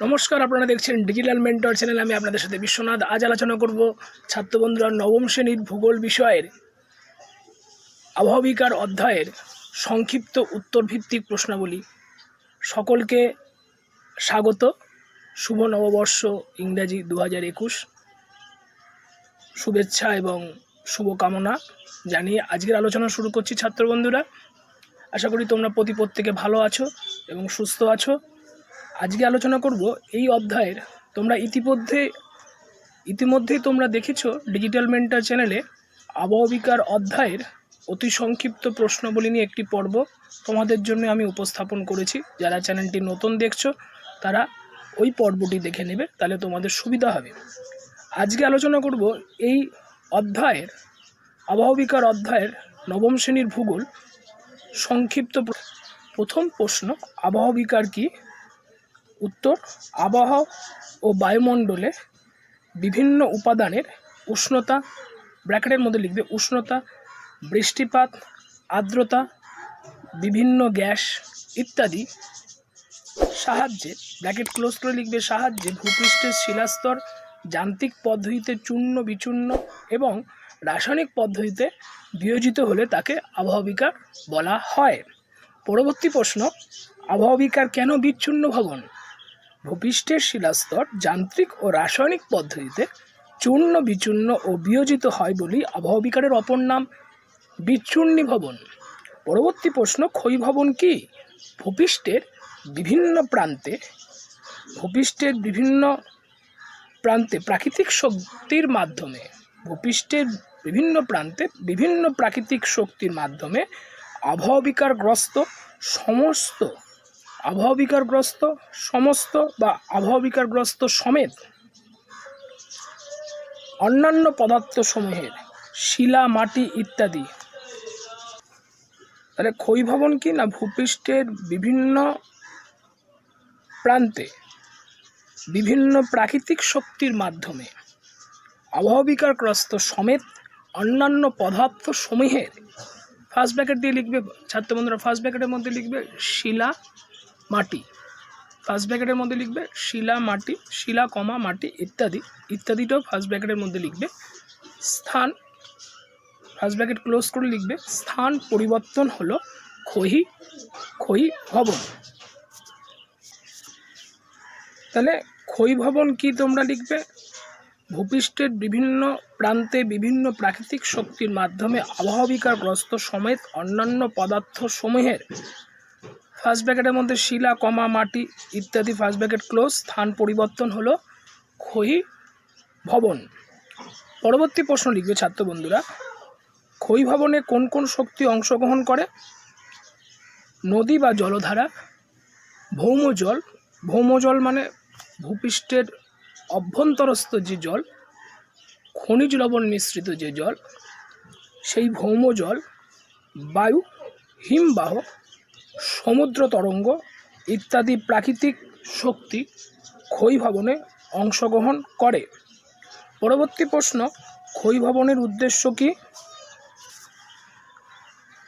নমস্কার, আপনারা দেখছেন ডিজিটাল মেন্টর চ্যানেল। আমি আপনাদের সাথে বিশ্বনাথ। আজ আলোচনা করব ছাত্র বন্ধুরা নবম শ্রেণীর ভূগোল বিষয়ের আবহবিকার অধ্যায়ের সংক্ষিপ্ত উত্তরভিত্তিক প্রশ্নাবলী। সকলকে স্বাগত। শুভ নববর্ষ ইংরাজি 2021 শুভেচ্ছা এবং শুভকামনা জানিয়ে আজকের আলোচনা শুরু করছি। ছাত্র বন্ধুরা, আশা করি তোমরা প্রত্যেকে ভালো আছো এবং সুস্থ আছো। আজকে আলোচনা করব এই অধ্যায়ের, তোমরা ইতিমধ্যেই তোমরা দেখেছো ডিজিটাল মেন্টর চ্যানেলে আবহবিকার অধ্যায়ের অতি সংক্ষিপ্ত প্রশ্নাবলী নিয়ে একটি পর্ব তোমাদের জন্য আমি উপস্থাপন করেছি। যারা চ্যানেলটি নতুন দেখছো তারা ওই পর্বটি দেখে নেবে, তাহলে তোমাদের সুবিধা হবে। আজকে আলোচনা করব এই অধ্যায়ের আবহবিকার অধ্যায়ের নবম শ্রেণীর ভূগোল সংক্ষিপ্ত। প্রথম প্রশ্ন, আবহবিকার কি? উত্তর, আবহাওয়া ও বায়ুমণ্ডলে বিভিন্ন উপাদানের উষ্ণতা, ব্র্যাকেটের মধ্যে লিখবে উষ্ণতা, বৃষ্টিপাত, আর্দ্রতা, বিভিন্ন গ্যাস ইত্যাদি সাহায্যে, ব্র্যাকেট ক্লোজ করে লিখবে, সাহায্যে ভূপৃষ্ঠের শিলাস্তর যান্ত্রিক পদ্ধতিতে চূর্ণ বিচূর্ণ এবং রাসায়নিক পদ্ধতিতে বিয়োজিত হলে তাকে আবহবিকার বলা হয়। পরবর্তী প্রশ্ন, আবহবিকার কেন বিচ্ছিন্ন ভবন? ভূপৃষ্ঠের শিলাস্তর যান্ত্রিক ও রাসায়নিক পদ্ধতিতে চূর্ণ বিচূর্ণ ও বিয়োজিত হয় বলেই আবহবিকারের অপর নাম বিচ্ছুর্ণী ভবন। পরবর্তী প্রশ্ন, ক্ষয়ীভবন কি? ভূপৃষ্ঠের বিভিন্ন প্রান্তে প্রাকৃতিক শক্তির মাধ্যমে আবহবিকারগ্রস্ত সমেত অন্যান্য পদার্থসমূহের শিলা, মাটি ইত্যাদি। তাহলে ক্ষয়ীভবন কি না? ভূপৃষ্ঠের বিভিন্ন প্রান্তে বিভিন্ন প্রাকৃতিক শক্তির মাধ্যমে আবহবিকারগ্রস্ত সমেত অন্যান্য পদার্থ সমূহের, ফার্স্ট ব্র্যাকেট দিয়ে লিখবে ছাত্র বন্ধুরা, ফার্স্ট ব্র্যাকেটের মধ্যে লিখবে শিলা, মাটি, ফার্স্ট ব্র্যাকেটের মধ্যে লিখবে শিলা, মাটি, শিলা কমা মাটি ইত্যাদি, ইত্যাদিটাও ফার্স্ট ব্র্যাকেটের মধ্যে লিখবে। স্থান, ফার্স্ট ব্র্যাকেট ক্লোজ করে লিখবে, স্থান পরিবর্তন হলো ক্ষয়ীভবন। তাহলে ক্ষয়ীভবন কি তোমরা লিখবে? ভূপৃষ্ঠের বিভিন্ন প্রান্তে বিভিন্ন প্রাকৃতিক শক্তির মাধ্যমে আবহবিকারগ্রস্ত সমেত অন্যান্য পদার্থ সমূহের, ফার্স্ট ব্র্যাকেটের মধ্যে শিলা কমা মাটি ইত্যাদি, ফার্স্ট ব্র্যাকেট ক্লোজ, স্থান পরিবর্তন হলো ক্ষয়ীভবন। পরবর্তী প্রশ্ন লিখবে ছাত্র বন্ধুরা, ক্ষয়ীভবনে কোন কোন শক্তি অংশগ্রহণ করে? নদী বা জলধারা, ভৌমজল মানে ভূপৃষ্ঠের অভ্যন্তরস্থ যে জল, খনিজ লবণ মিশ্রিত যে জল, সেই ভৌমজল, বায়ু, হিমবাহ, সমুদ্র তরঙ্গ ইত্যাদি প্রাকৃতিক শক্তি ক্ষয়ীভবনে অংশগ্রহণ করে। পরবর্তী প্রশ্ন, ক্ষয়ীভবনের উদ্দেশ্য কি?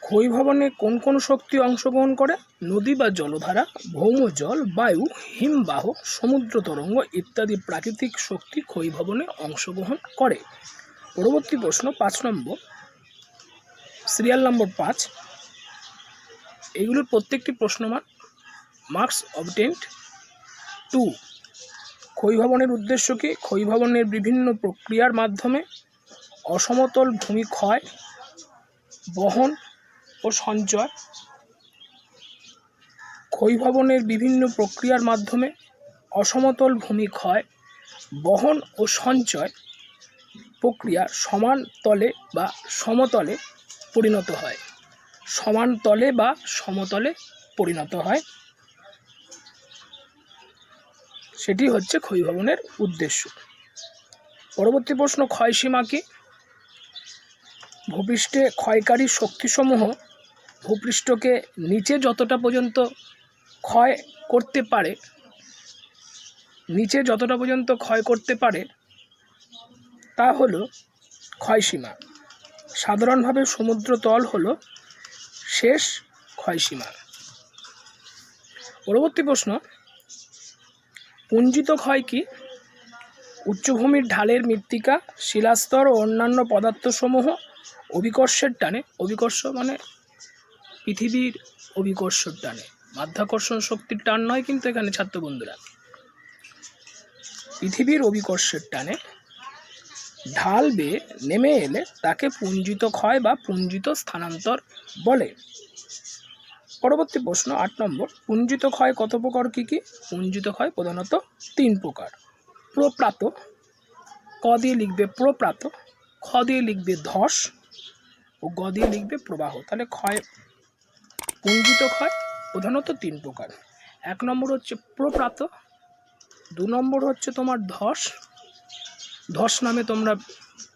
ক্ষয়ীভবনে কোন কোন শক্তি অংশগ্রহণ করে? নদী বা জলধারা, ভৌমজল, বায়ু, হিমবাহ, সমুদ্র তরঙ্গ ইত্যাদি প্রাকৃতিক শক্তি ক্ষয়ীভবনে অংশগ্রহণ করে। পরবর্তী প্রশ্ন 5 নম্বর, সিরিয়াল নম্বর 5, এগুলোর প্রত্যেকটি প্রশ্নমান মার্কস অবটেন্ড 2। ক্ষয়ীভবনের উদ্দেশ্য কি? ক্ষয়ীভবনের বিভিন্ন প্রক্রিয়ার মাধ্যমে অসমতল ভূমি ক্ষয়, বহন ও সঞ্চয়, ক্ষয়ীভবনের বিভিন্ন প্রক্রিয়ার মাধ্যমে অসমতল ভূমি ক্ষয়, বহন ও সঞ্চয় প্রক্রিয়া সমান তলে বা সমতলে পরিণত হয়, সেটি হচ্ছে ক্ষয়ীভবনের উদ্দেশ্য। পরবর্তী প্রশ্ন, ক্ষয়সীমা কি? ভূপৃষ্ঠে ক্ষয়কারী শক্তিসমূহ ভূপৃষ্ঠকে নিচে যতটা পর্যন্ত ক্ষয় করতে পারে তা হলো ক্ষয়সীমা। সাধারণভাবে সমুদ্রতল হলো শেষ ক্ষয়সীমা। পরবর্তী প্রশ্ন, পুঞ্জিত ক্ষয় কি? উচ্চভূমির ঢালের মৃত্তিকা, শিলাস্তর ও অন্যান্য পদার্থসমূহ অভিকর্ষের টানে, অভিকর্ষ মানে পৃথিবীর অভিকর্ষের টানে, মাধ্যাকর্ষণ শক্তির টান নয় কিন্তু এখানে ছাত্র বন্ধুরা, পৃথিবীর অভিকর্ষের টানে ঢাল বেয়ে নেমে এলে তাকে পুঞ্জিত ক্ষয় বা পুঞ্জিত স্থানান্তর বলে। পরবর্তী প্রশ্ন 8 নম্বর, পুঞ্জিত ক্ষয় কত প্রকার কি কি? পুঞ্জিত ক্ষয় প্রধানত 3 প্রকার। প্রপ্রাত, ক দিয়ে লিখবে প্রপ্রাত, খ দিয়ে লিখবে ধস ও গ দিয়ে লিখবে প্রবাহ। তাহলে পুঞ্জিত ক্ষয় প্রধানত 3 প্রকার। 1 নম্বর হচ্ছে প্রপ্রাত, 2 নম্বর হচ্ছে তোমার ধস। ধস নামে তোমরা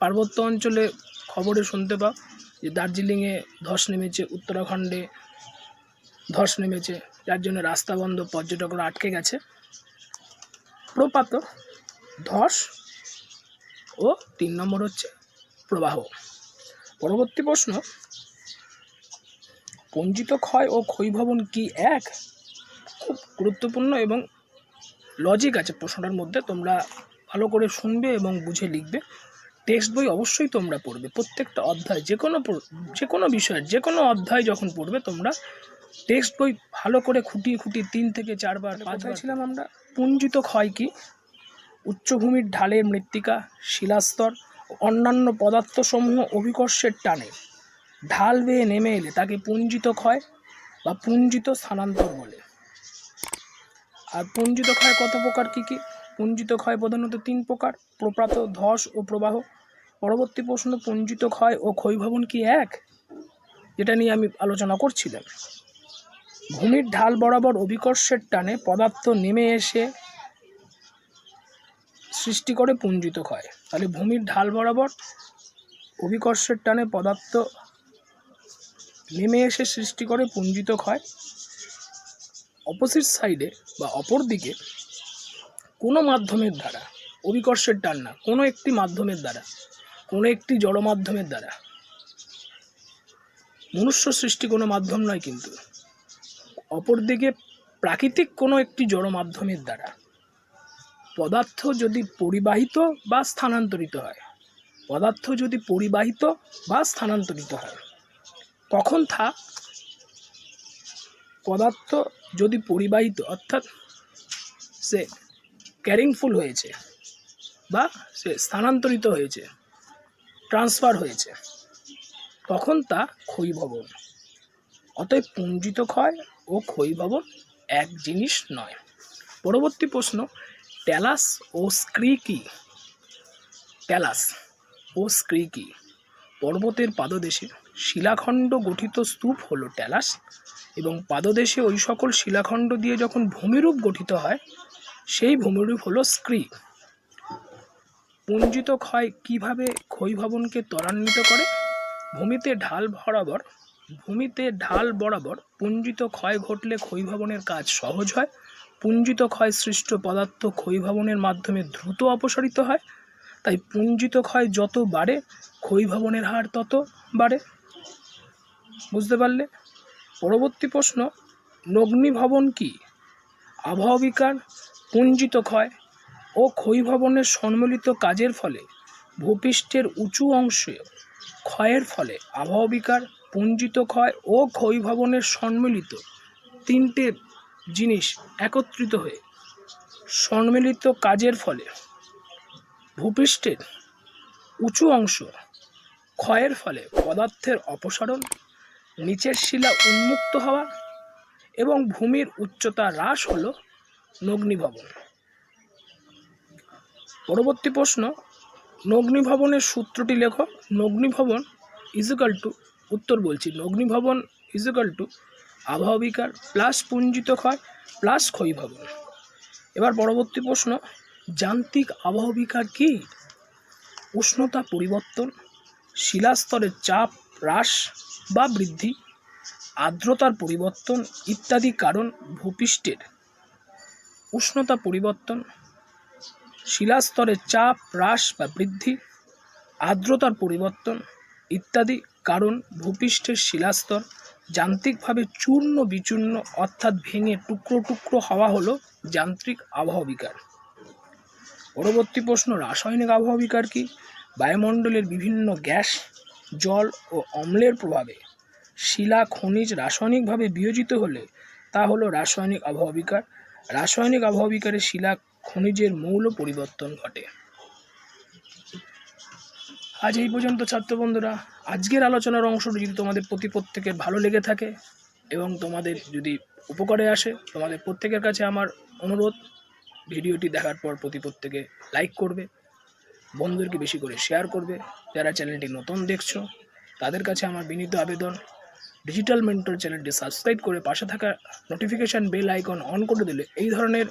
পার্বত্য অঞ্চলে খবরে শুনতে পাও যে দার্জিলিংয়ে ধস নেমেছে, উত্তরাখণ্ডে ধস নেমেছে, যার জন্য রাস্তা বন্ধ, পর্যটকরা আটকে গেছে। প্রপাত, ধস ও 3 নম্বর হচ্ছে প্রবাহ। পরবর্তী প্রশ্ন, পুঞ্জিত ক্ষয় ও ক্ষয়ীভবন কি এক? খুব গুরুত্বপূর্ণ এবং লজিক আছে প্রশ্নটার মধ্যে, তোমরা ভালো করে শুনবে এবং বুঝে লিখবে। টেক্সট বই অবশ্যই তোমরা পড়বে, প্রত্যেকটা অধ্যায় যে কোনো বিষয়ের যে কোনো অধ্যায় যখন পড়বে তোমরা টেক্সট বই ভালো করে খুঁটিয়ে 3 থেকে 4 বার। কোথায় ছিলাম আমরা? পুঞ্জিত ক্ষয় কি? উচ্চভূমির ঢালের মৃত্তিকা, শিলাস্তর ও অন্যান্য পদার্থসমূহ অভিকর্ষের টানে ঢাল বেয়ে নেমে এলে তাকে পুঞ্জিত ক্ষয় বা পুঞ্জিত স্থানান্তর বলে। আর পুঞ্জিত ক্ষয় কত প্রকার কি কি? পুঞ্জিত ক্ষয় প্রধানত 3 প্রকার, প্রপাত, ধস ও প্রবাহ। পরবর্তী প্রশ্ন, পুঞ্জিত ক্ষয় ও ক্ষয়ীভবন কি এক? যেটা নিয়ে আমি আলোচনা করছিলাম। ভূমির ঢাল বরাবর অভিকর্ষের টানে পদার্থ নেমে এসে সৃষ্টি করে পুঞ্জিত ক্ষয়। তাহলে ভূমির ঢাল বরাবর অভিকর্ষের টানে পদার্থ নেমে এসে সৃষ্টি করে পুঞ্জিত ক্ষয়। অপোজিট সাইডে বা অপর দিকে কোনো মাধ্যমের দ্বারা, অভিকর্ষের টান না, কোনো একটি মাধ্যমের দ্বারা, কোনো একটি জড় মাধ্যমের দ্বারা, মনুষ্য সৃষ্টি কোনো মাধ্যম নয় কিন্তু, অপরদিকে প্রাকৃতিক কোনো একটি জড় মাধ্যমের দ্বারা পদার্থ যদি পরিবাহিত বা স্থানান্তরিত হয়, পদার্থ যদি পরিবাহিত বা স্থানান্তরিত হয়, তখন পদার্থ যদি পরিবাহিত অর্থাৎ সে ক্যারিংফুল হয়েছে বা সে স্থানান্তরিত হয়েছে, ট্রান্সফার হয়েছে, তখন তা ক্ষয়ীভবন। অতএব পুঞ্জিত ক্ষয় ও ক্ষয়ীভবন এক জিনিস নয়। পরবর্তী প্রশ্ন, ট্যালাস ও স্ক্রি কি? ট্যালাস ও স্ক্রি কি? পর্বতের পাদদেশে শিলাখণ্ড গঠিত স্তূপ হলো ট্যালাস, এবং পাদদেশে ওই সকল শিলাখণ্ড দিয়ে যখন ভূমিরূপ গঠিত হয় সেই ভূমিরূপ হলো স্ক্রি। পুঞ্জিত ক্ষয় কিভাবে ক্ষয়ীভবনকে ত্বরান্বিত করে? ভূমিতে ঢাল বরাবর পুঞ্জিত ক্ষয় ঘটলে ক্ষয়ীভবনের কাজ সহজ হয়। পুঞ্জিত ক্ষয় সৃষ্ট পদার্থ ক্ষয়ীভবনের মাধ্যমে দ্রুত অপসারিত হয়। তাই পুঞ্জিত ক্ষয় যত বাড়ে ক্ষয়ীভবনের হার তত বাড়ে। বুঝতে পারলে? পরবর্তী প্রশ্ন, নগ্নিভবন কি? আবহবিকার পুঞ্জিত ক্ষয় ও ক্ষয়ীভবনের সম্মিলিত কাজের ফলে ভূপৃষ্ঠের উঁচু অংশে ক্ষয়ের ফলে আবহবিকার, পুঞ্জিত ক্ষয় ও ক্ষয়ীভবনের সম্মিলিত 3টে জিনিস একত্রিত হয়ে সম্মিলিত কাজের ফলে ভূপৃষ্ঠের উঁচু অংশ ক্ষয়ের ফলে পদার্থের অপসারণ, নিচের শিলা উন্মুক্ত হওয়া এবং ভূমির উচ্চতা হ্রাস হল নগ্নিভবন। পরবর্তী প্রশ্ন, নগ্নিভবনের সূত্রটি লেখো। নগ্নিভবন ইজিক্যাল টু, উত্তর বলছি, নগ্নিভবন ইজিক্যাল টু আবহবিকার প্লাস পুঞ্জিত ক্ষয় প্লাস ক্ষয়ীভবন। এবার পরবর্তী প্রশ্ন, যান্ত্রিক আবহবিকার কি? উষ্ণতা পরিবর্তন, শিলাস্তরের চাপ হ্রাস বা বৃদ্ধি, আর্দ্রতার পরিবর্তন ইত্যাদি কারণ ভূপৃষ্ঠের উষ্ণতা পরিবর্তন, শিলাস্তরের চাপ হ্রাস বা বৃদ্ধি, আর্দ্রতার পরিবর্তন ইত্যাদি কারণ ভূপৃষ্ঠের শিলাস্তর যান্ত্রিকভাবে চূর্ণ বিচূর্ণ অর্থাৎ ভেঙে টুকরো টুকরো হওয়া হলো যান্ত্রিক আবহবিকার। পরবর্তী প্রশ্ন, রাসায়নিক আবহাওয়া বিকার কি? বায়ুমণ্ডলের বিভিন্ন গ্যাস, জল ও অম্লের প্রভাবে শিলা খনিজ রাসায়নিকভাবে বিয়োজিত হলে তা হলো রাসায়নিক আবহাওয়া বিকার। রাসায়নিক আবহাওয়া বিকারে শিলা খনিজের মৌল পরিবর্তন ঘটে। আজ এই পর্যন্ত ছাত্র বন্ধুরা। আজকের আলোচনার অংশটি যদি তোমাদের প্রত্যেকের ভালো লেগে থাকে এবং তোমাদের যদি উপকারে আসে, তোমাদের প্রত্যেকের কাছে আমার অনুরোধ, ভিডিওটি দেখার পর প্রত্যেকে লাইক করবে, বন্ধুদেরকে বেশি করে শেয়ার করবে। যারা চ্যানেলটি নতুন দেখছো তাদের কাছে আমার বিনীত আবেদন, ডিজিটাল মেন্টর চ্যানেলটি সাবস্ক্রাইব করে পাশে থাকা নোটিফিকেশান বেল আইকন অন করে দিলে এই ধরনের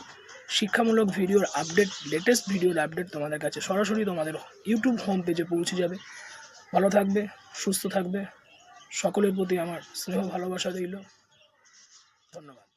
শিক্ষামূলক ভিডিওর আপডেট, লেটেস্ট ভিডিওর আপডেট তোমাদের কাছে সরাসরি তোমাদের ইউটিউব হোম পেজে পৌঁছে যাবে। ভালো থাকবে, সুস্থ থাকবে, সকলের প্রতি আমার স্নেহ ভালোবাসা রইল। ধন্যবাদ।